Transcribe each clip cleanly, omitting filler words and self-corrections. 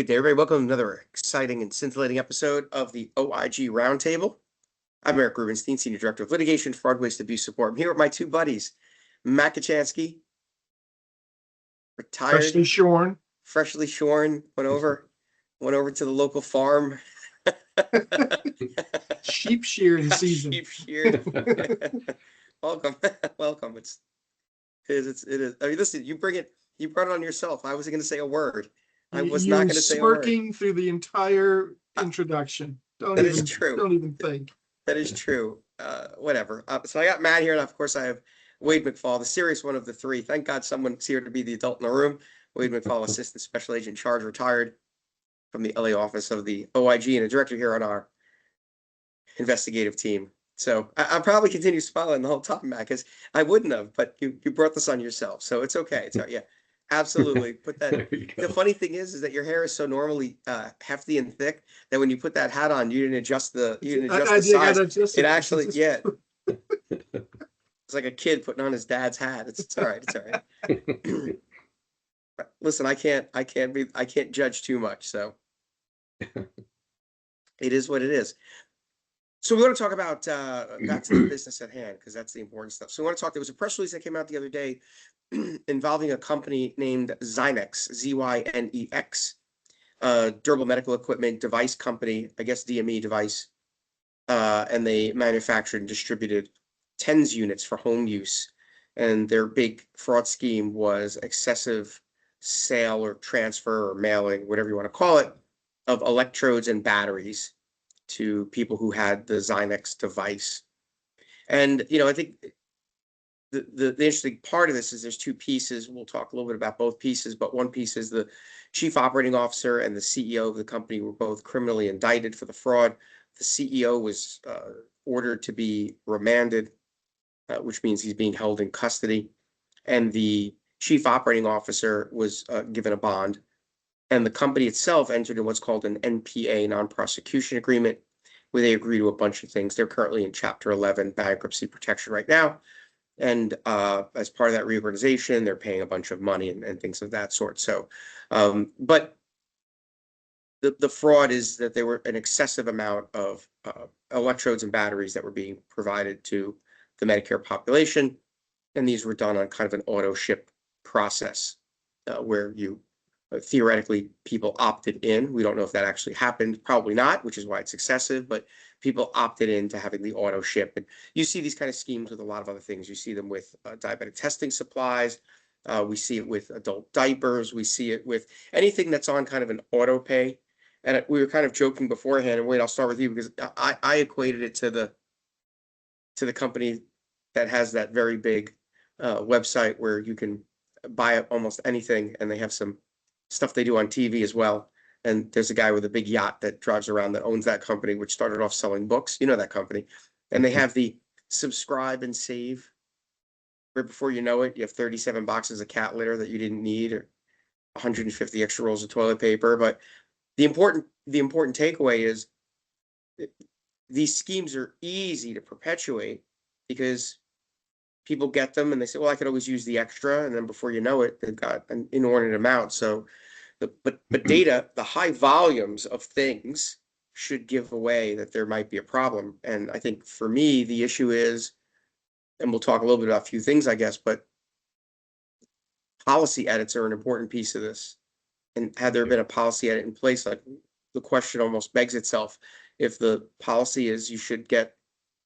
Good day, everybody. Welcome to another exciting and scintillating episode of the OIG Roundtable. I'm Eric Rubenstein, Senior Director of Litigation, Fraud, Waste, Abuse Support. I'm here with my two buddies, Matt Kachansky, retired, freshly shorn, went over to the local farm. Sheep shearing season. Sheep sheared. Welcome. It is. I mean, listen, you brought it on yourself. I wasn't going to say a word. I was not going to say a word. Smirking through the entire introduction. Don't even think. That is true. Whatever. So I got Matt here, and of course I have Wade McFall, the serious one of the three. Thank God someone's here to be the adult in the room. Wade McFall, Assistant Special Agent in Charge, retired from the LA office of the OIG and a director here on our investigative team. So I'll probably continue smiling the whole time, Matt, because I wouldn't have, but you brought this on yourself, so it's okay. It's yeah. Absolutely. Put that. The funny thing is that your hair is so normally hefty and thick that when you put that hat on, you didn't adjust the size. It actually, yeah. It's like a kid putting on his dad's hat. It's all right. It's all right. Listen, I can't judge too much, so it is what it is. So we want to talk about back to the business at hand, because that's the important stuff. So we want to talk. There was a press release that came out the other day involving a company named Zynex, Z-Y-N-E-X, durable medical equipment device company, I guess DME device, and they manufactured and distributed TENS units for home use. And their big fraud scheme was excessive sale or transfer or mailing, whatever you want to call it, of electrodes and batteries to people who had the Zynex device. And, I think the interesting part of this is there's two pieces. We'll talk a little bit about both pieces, but one piece is the chief operating officer and the CEO of the company were both criminally indicted for the fraud. The CEO was ordered to be remanded, which means he's being held in custody. And the chief operating officer was given a bond. And the company itself entered in what's called an NPA, non-prosecution agreement, where they agree to a bunch of things. They're currently in Chapter 11 bankruptcy protection right now. And as part of that reorganization, they're paying a bunch of money and things of that sort. So, but the fraud is that there were an excessive amount of electrodes and batteries that were being provided to the Medicare population. And these were done on kind of an auto ship process where you theoretically people opted in. We don't know if that actually happened. Probably not, which is why it's excessive, but people opted into having the auto ship. And you see these kind of schemes with a lot of other things. You see them with diabetic testing supplies. We see it with adult diapers. We see it with anything that's on kind of an auto pay. And we were kind of joking beforehand, and Wade, I'll start with you because I equated it to the company that has that very big website where you can buy almost anything, and they have some stuff they do on TV as well. And there's a guy with a big yacht that drives around that owns that company, which started off selling books. You know that company. And they have the subscribe and save. Right before you know it, you have 37 boxes of cat litter that you didn't need, or 150 extra rolls of toilet paper. But the important takeaway is these schemes are easy to perpetuate because people get them and they say, well, I could always use the extra. And then before you know it, they've got an inordinate amount. So but data, the high volumes of things should give away that there might be a problem. And I think for me, the issue is, and we'll talk a little bit about a few things, I guess, but policy edits are an important piece of this. And had there been a policy edit in place, like the question almost begs itself, if the policy is you should get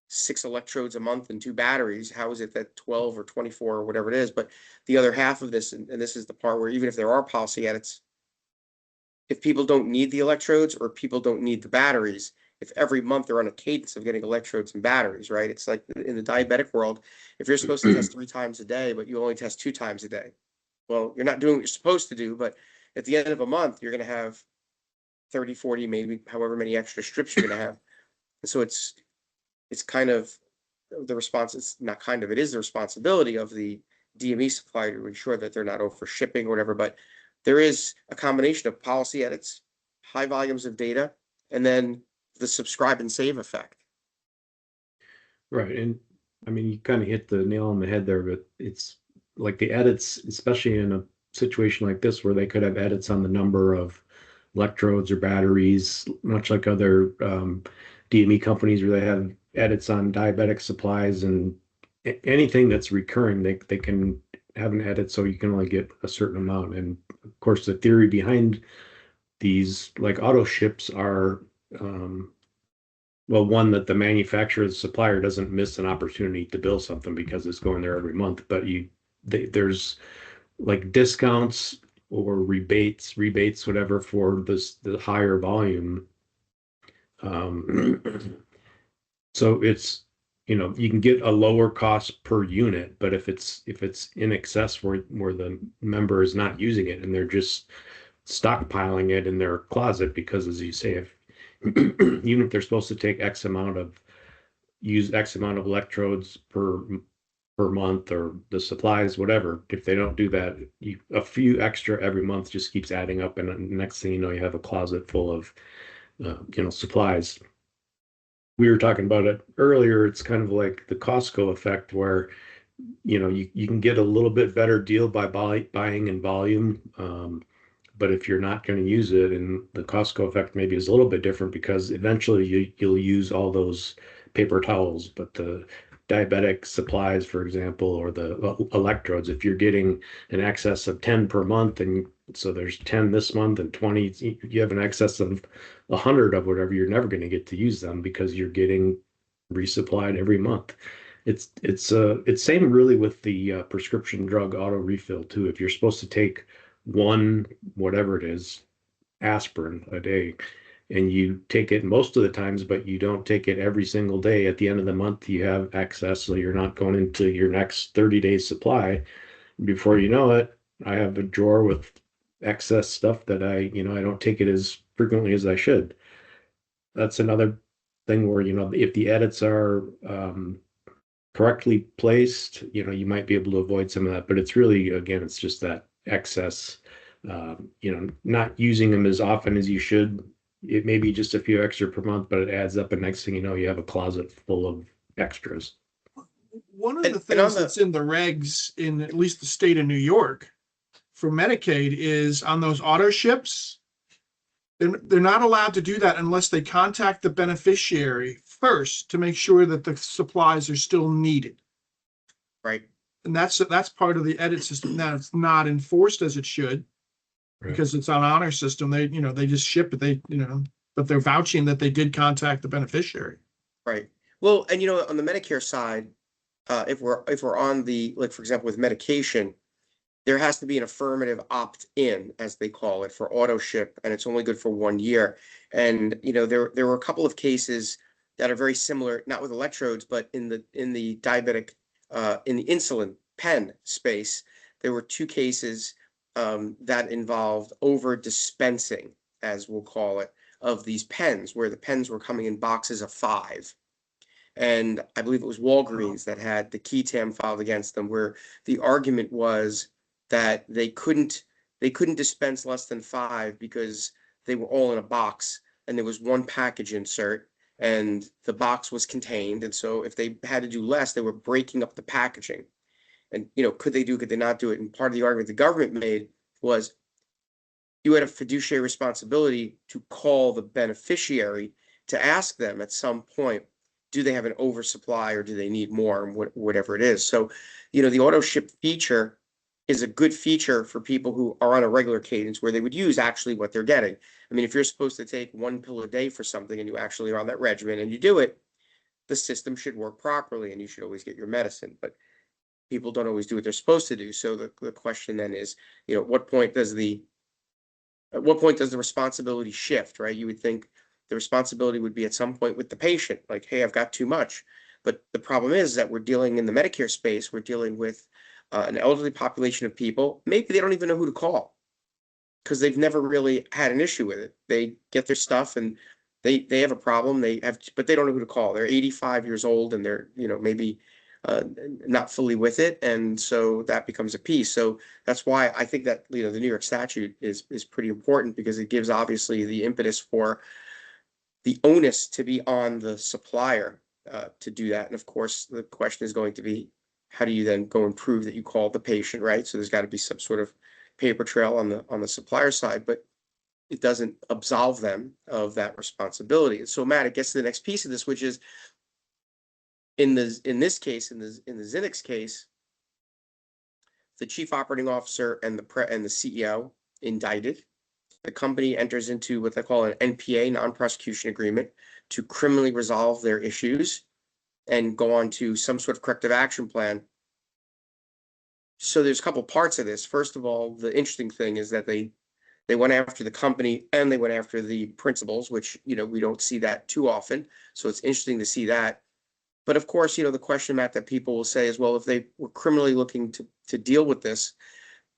6 electrodes a month and 2 batteries, how is it that 12 or 24 or whatever it is? But the other half of this, and this is the part where even if there are policy edits, if people don't need the electrodes or people don't need the batteries, if every month they're on a cadence of getting electrodes and batteries, right? It's like in the diabetic world, if you're supposed to test 3 times a day, but you only test 2 times a day, well, you're not doing what you're supposed to do, but at the end of a month, you're going to have 30, 40, maybe however many extra strips you're going to have. And so it's kind of the response. It's not kind of, it is the responsibility of the DME supplier to ensure that they're not over shipping or whatever, but there is a combination of policy edits, high volumes of data, and then the subscribe and save effect. Right. And I mean, you kind of hit the nail on the head there, but it's like the edits, especially in a situation like this where they could have edits on the number of electrodes or batteries, much like other DME companies where they have edits on diabetic supplies and anything that's recurring, they can have an edit so you can only get a certain amount. And of course, the theory behind these like auto ships are well, one, that the manufacturer, the supplier doesn't miss an opportunity to build something because it's going there every month, but there's like discounts or rebates, whatever, for the higher volume. So it's, you can get a lower cost per unit, but if it's in excess where the member is not using it and they're just stockpiling it in their closet, because as you say, if even if they're supposed to take use X amount of electrodes per month, or the supplies, whatever, if they don't do that, a few extra every month just keeps adding up, and the next thing you know, you have a closet full of supplies. We were talking about it earlier. It's kind of like the Costco effect, where you can get a little bit better deal by buying in volume. But if you're not going to use it, and the Costco effect maybe is a little bit different, because eventually you'll use all those paper towels. But the diabetic supplies, for example, or the electrodes, if you're getting an excess of 10 per month, and so there's 10 this month and 20, you have an excess of 100 of whatever, you're never going to get to use them because you're getting resupplied every month. It's same really with the prescription drug auto refill too. If you're supposed to take one, whatever it is, aspirin a day, and you take it most of the times, but you don't take it every single day, at the end of the month you have excess, so you're not going into your next 30 days supply. Before you know it, I have a drawer with excess stuff that I don't take it as frequently as I should. That's another thing where, if the edits are correctly placed, you might be able to avoid some of that. But it's really, again, it's just that excess, not using them as often as you should. It may be just a few extra per month, but it adds up, and next thing you know, you have a closet full of extras. One of the things that's in the regs in at least the state of New York for Medicaid is on those auto ships, they're not allowed to do that unless they contact the beneficiary first to make sure that the supplies are still needed. Right. And that's part of the edit system. Now, it's not enforced as it should, right, because it's on honor system. They just ship it. But they're vouching that they did contact the beneficiary. Right. Well, and on the Medicare side, if we're on the, like, for example, with medication, there has to be an affirmative opt-in, as they call it, for auto ship, and it's only good for 1 year. And there were a couple of cases that are very similar, not with electrodes, but in the diabetic, in the insulin pen space. There were 2 cases that involved over dispensing, as we'll call it, of these pens, where the pens were coming in boxes of 5. And I believe it was Walgreens that had the key tam filed against them, where the argument was that they couldn't dispense less than 5 because they were all in a box, and there was one package insert, and the box was contained. And so if they had to do less, they were breaking up the packaging. And could they not do it? And part of the argument the government made was you had a fiduciary responsibility to call the beneficiary to ask them at some point, do they have an oversupply or do they need more, and whatever it is. So, the auto ship feature is a good feature for people who are on a regular cadence, where they would use actually what they're getting. I mean, if you're supposed to take 1 pill a day for something and you actually are on that regimen and you do it, the system should work properly and you should always get your medicine. But people don't always do what they're supposed to do. So the question then is, at what point does the responsibility shift, right? You would think the responsibility would be at some point with the patient, like, hey, I've got too much. But the problem is that we're dealing in the Medicare space, we're dealing with an elderly population of people. Maybe they don't even know who to call because they've never really had an issue with it. They get their stuff and they have a problem. But they don't know who to call. They're 85 years old and they're, maybe not fully with it. And so that becomes a piece. So that's why I think that, the New York statute is pretty important, because it gives obviously the impetus for the onus to be on the supplier to do that. And of course, the question is going to be, how do you then go and prove that you called the patient, right? So there's got to be some sort of paper trail on the supplier side. But it doesn't absolve them of that responsibility. And so, Matt, it gets to the next piece of this, which is in this case, in the Zinix case, the chief operating officer and the CEO indicted. The company enters into what they call an NPA, non-prosecution agreement, to criminally resolve their issues and go on to some sort of corrective action plan. So there's a couple parts of this. First of all, the interesting thing is that they went after the company and they went after the principals, which, we don't see that too often. So it's interesting to see that. But of course, the question, Matt, that people will say is, well, if they were criminally looking to deal with this,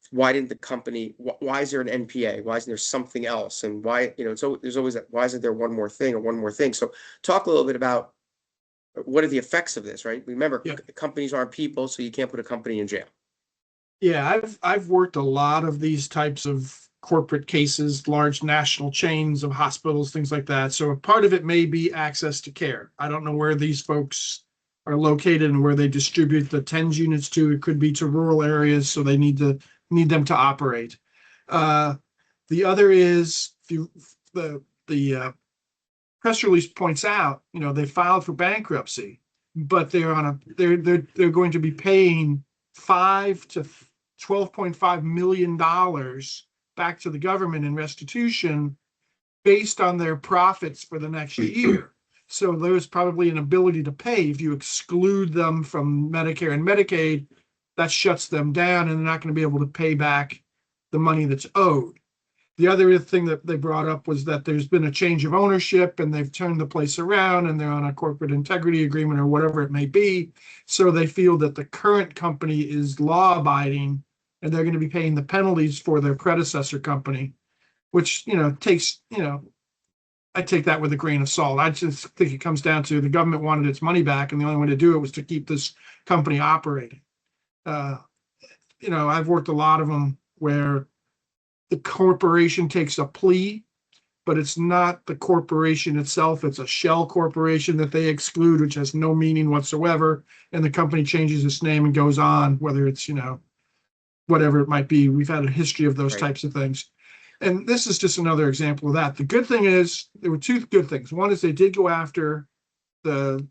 why didn't the company, why is there an NPA? Why isn't there something else? And why, so there's always that, why isn't there one more thing or one more thing? So talk a little bit about what are the effects of this, right? Remember, companies aren't people, so you can't put a company in jail. Yeah, I've worked a lot of these types of corporate cases, large national chains of hospitals, things like that. So a part of it may be access to care. I don't know where these folks are located and where they distribute the TENS units to. It could be to rural areas, so they need them to operate. The other is the press release points out, they filed for bankruptcy, but they're going to be paying $5 to $12.5 million back to the government in restitution based on their profits for the next year. So there's probably an ability to pay. If you exclude them from Medicare and Medicaid, that shuts them down and they're not going to be able to pay back the money that's owed. The other thing that they brought up was that there's been a change of ownership and they've turned the place around and they're on a corporate integrity agreement or whatever it may be. So they feel that the current company is law abiding and they're going to be paying the penalties for their predecessor company, which, takes, I take that with a grain of salt. I just think it comes down to the government wanted its money back and the only way to do it was to keep this company operating. I've worked a lot of them where the corporation takes a plea, but it's not the corporation itself. It's a shell corporation that they exclude, which has no meaning whatsoever. And the company changes its name and goes on, whether it's, whatever it might be. We've had a history of those types of things. And this is just another example of that. The good thing is there were two good things. One is they did go after the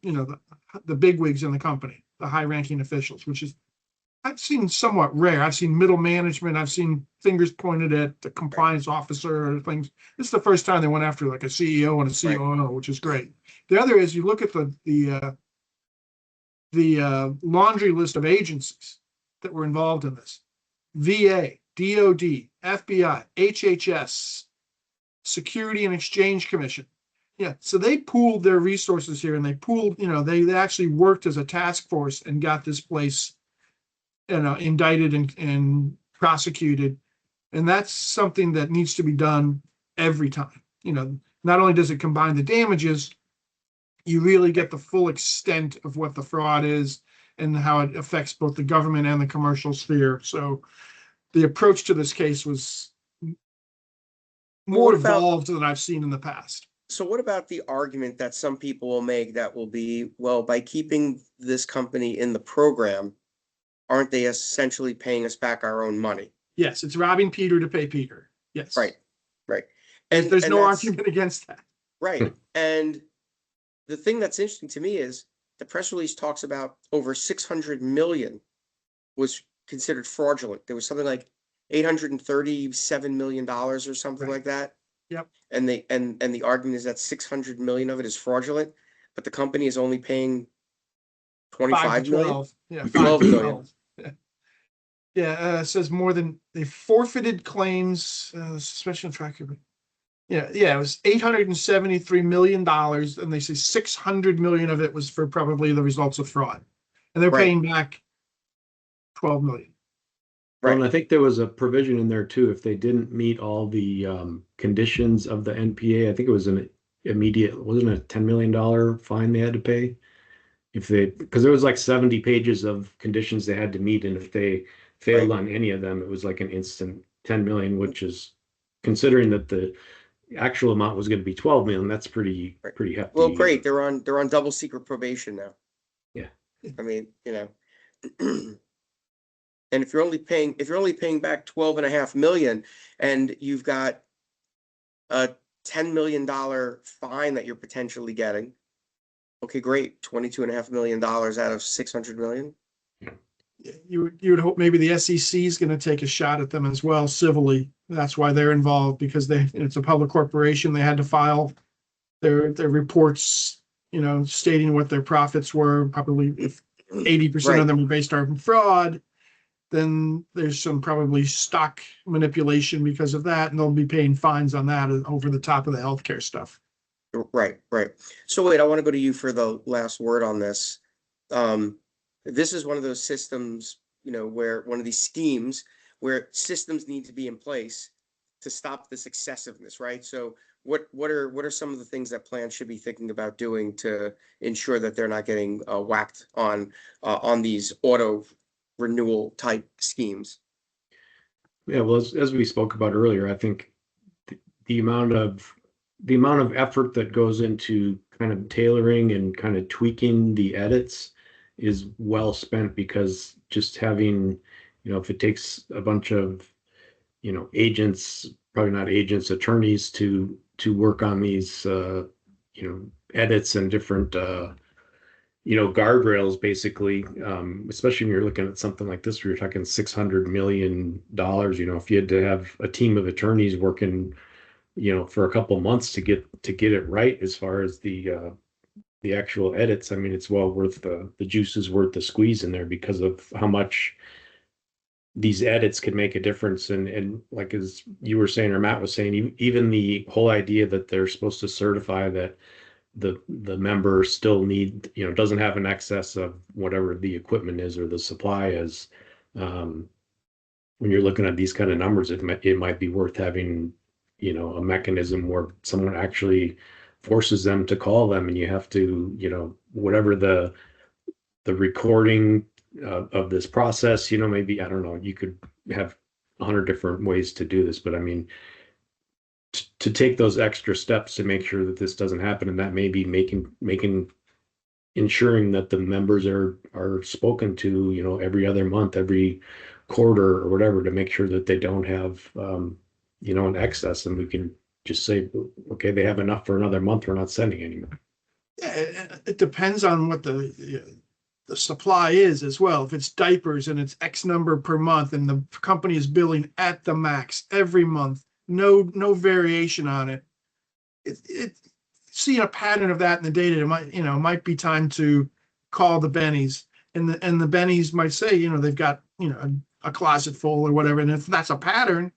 bigwigs in the company, the high-ranking officials, which is I've seen somewhat rare. I've seen middle management. I've seen fingers pointed at the compliance officer or things. This is the first time they went after like a CEO and a COO, which is great. The other is you look at the laundry list of agencies that were involved in this: VA, DOD, FBI, HHS, Security and Exchange Commission. Yeah, so they pooled their resources here, and they pooled. They actually worked as a task force and got this place indicted and prosecuted. And that's something that needs to be done every time. Not only does it combine the damages, you really get the full extent of what the fraud is and how it affects both the government and the commercial sphere. So the approach to this case was more evolved than I've seen in the past. So what about the argument that some people will make that will be, well, by keeping this company in the program, aren't they essentially paying us back our own money? Yes, it's robbing Peter to pay Peter. Yes. Right. And there's no argument against that. Right. And the thing that's interesting to me is the press release talks about over 600 million was considered fraudulent. There was something like $837 million or something like that. Yep. And the argument is that 600 million of it is fraudulent, but the company is only paying 25 million. Yeah, 12 million. Yeah, it says more than they forfeited claims, special tracker. Yeah, it was $873 million, and they say 600 million of it was for probably the results of fraud, and they're paying back 12 million. Right. Well, and I think there was a provision in there too. If they didn't meet all the conditions of the NPA, I think it was an immediate, wasn't it a $10 million fine they had to pay? Because there was like 70 pages of conditions they had to meet, and if they failed on any of them, it was like an instant 10 million, which is, considering that the actual amount was going to be 12 million, that's pretty hefty. Well, great. They're on double secret probation now. Yeah. I mean, and if you're only paying back 12.5 million, and you've got a $10 million fine that you're potentially getting. Okay, great. $22.5 million out of 600 million. You would hope maybe the SEC is going to take a shot at them as well civilly. That's why they're involved, because it's a public corporation. They had to file their reports, stating what their profits were. Probably if 80% of them were based on fraud, then there's some probably stock manipulation because of that, and they'll be paying fines on that over the top of the healthcare stuff. Right. So wait, I want to go to you for the last word on this. This is one of those systems, where one of these schemes where systems need to be in place to stop this excessiveness, right? So what are some of the things that plans should be thinking about doing to ensure that they're not getting whacked on these auto renewal type schemes? Yeah, well, as we spoke about earlier, I think the amount of effort that goes into kind of tailoring and kind of tweaking the edits is well spent, because just having, if it takes a bunch of, agents, probably not agents, attorneys to work on these, edits and different, guardrails, basically, especially when you're looking at something like this, where you're talking $600 million, if you had to have a team of attorneys working, for a couple of months to get it right as far as the actual edits. I mean, it's well worth the juice is worth the squeeze in there, because of how much these edits could make a difference. And like, as you were saying, or Matt was saying, even the whole idea that they're supposed to certify that the member still doesn't have an excess of whatever the equipment is or the supply is. When you're looking at these kind of numbers, it might be worth having, a mechanism where someone actually forces them to call them, and you have to, whatever the recording of this process, maybe, I don't know, you could have 100 different ways to do this, but I mean, to take those extra steps to make sure that this doesn't happen, and that may be ensuring that the members are spoken to, every other month, every quarter or whatever, to make sure that they don't have, an excess, and we can just say, okay, they have enough for another month, we're not sending anymore. Yeah, it depends on what the supply is as well. If it's diapers and it's X number per month, and the company is billing at the max every month, no variation on it. Seeing a pattern of that in the data, it might be time to call the bennies, and the bennies might say, they've got, a closet full or whatever. And if that's a pattern,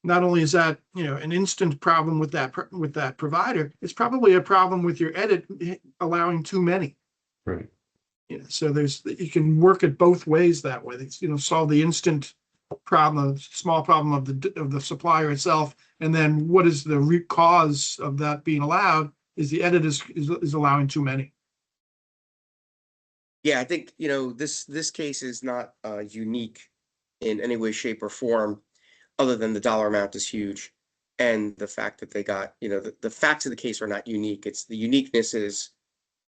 not only is that, an instant problem with that provider, it's probably a problem with your edit allowing too many. Right. So you can work it both ways that way. Solve the instant problem, small problem of the supplier itself, and then what is the root cause of that being allowed? Is the edit is allowing too many? Yeah, I think this case is not unique in any way, shape, or form, other than the dollar amount is huge, and the fact that they got the facts of the case are not unique. It's the uniqueness is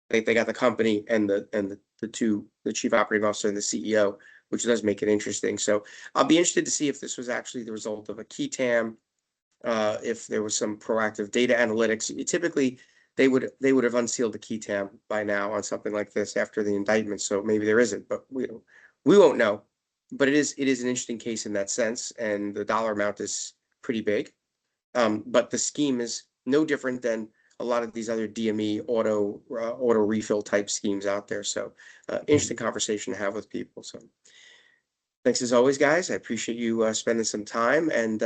they got the company and the chief operating officer and the CEO, which does make it interesting. So I'll be interested to see if this was actually the result of a key TAM, if there was some proactive data analytics. Typically, they would have unsealed the key TAM by now on something like this after the indictment. So maybe there isn't, but we won't know. But it is an interesting case in that sense, and the dollar amount is pretty big. But the scheme is no different than a lot of these other DME auto refill type schemes out there. So interesting conversation to have with people. So thanks as always, guys. I appreciate you spending some time and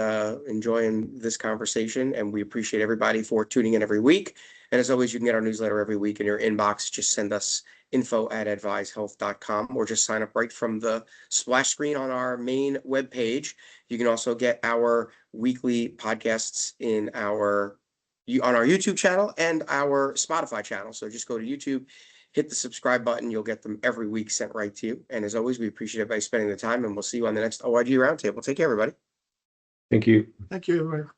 enjoying this conversation. And we appreciate everybody for tuning in every week. And as always, you can get our newsletter every week in your inbox. Just send us info@advisehealth.com, or just sign up right from the splash screen on our main webpage. You can also get our weekly podcasts on our YouTube channel and our Spotify channel. So just go to YouTube, hit the subscribe button. You'll get them every week sent right to you. And as always, we appreciate everybody spending the time, and we'll see you on the next OIG Roundtable. Take care, everybody. Thank you. Thank you, everybody.